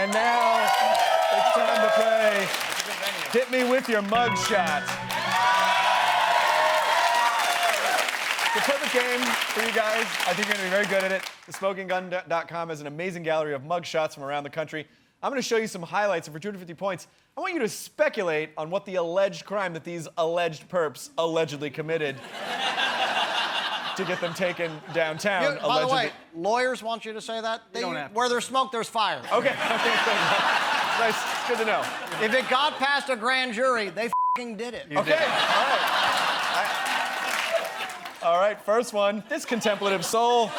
And now it's time to play Hit Me With Your Mug Shot. It's a perfect game for you guys. I think you're going to be very good at it. TheSmokingGun.com has an amazing gallery of mug shots from around the country. I'm going to show you some highlights, and for 250 points, I want you to speculate on what the alleged crime that these alleged perps allegedly committed to get them taken downtown. By the way, lawyers want you to say that. Where there's smoke, there's fire. Okay. Nice. Good to know. If it got past a grand jury, they f***ing did it. Okay. All right. All right. First one. This contemplative soul,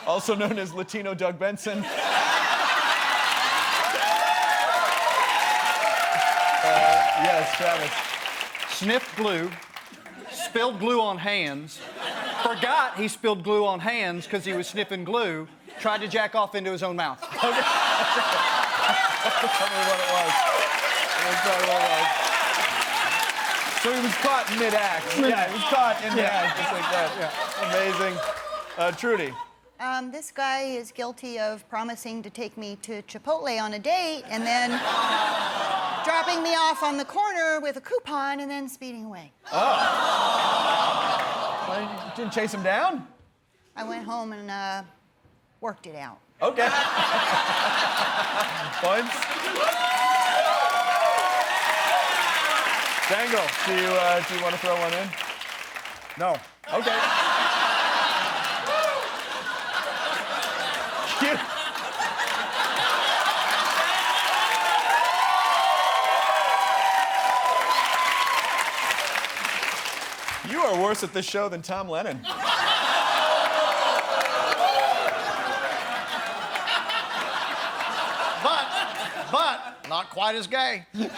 also known as Latino Doug Benson. Yes, Travis. Sniffed glue, spilled glue on hands, forgot he spilled glue on hands because he was sniffing glue, tried to jack off into his own mouth. Okay. Tell me what it was. So he was caught mid-act. Yeah, he was caught in mid-act, just like that. Yeah. Amazing. Trudy. This guy is guilty of promising to take me to Chipotle on a date and then dropping me off on the corner with a coupon and then speeding away. Oh. Well, you didn't chase him down? I went home and worked it out. Okay. Points. Dangle, do you want to throw one in? No. Okay. You are worse at this show than Tom Lennon. But not quite as gay. 100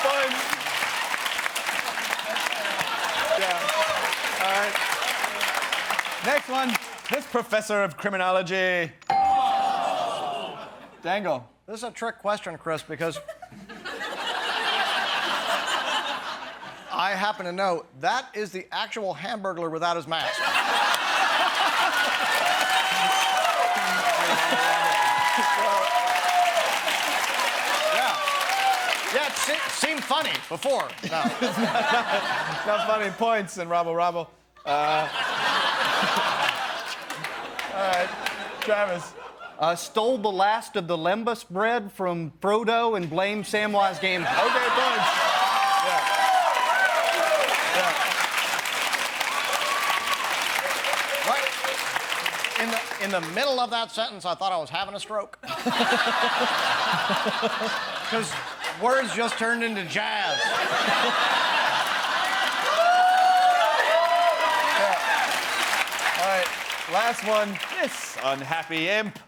points. Yeah. All right. Next one. This professor of criminology. Dangle. This is a trick question, Chris, because I happen to know that is the actual Hamburglar without his mask. Yeah, it seemed funny before. No. Not funny. Points and Robbo. All right, Travis. Stole the last of the lembas bread from Frodo and blamed Samwise Gamgee. Okay, points. Yeah. Right. In the middle of that sentence, I thought I was having a stroke. Because words just turned into jazz. All right, last one. This unhappy imp.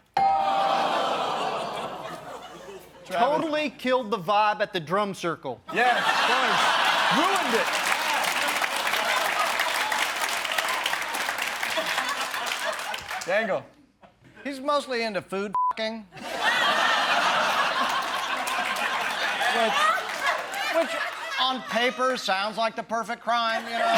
Totally killed the vibe at the drum circle. Yes, points. Ruined it. Dangle. He's mostly into food f***ing. Which on paper sounds like the perfect crime, you know?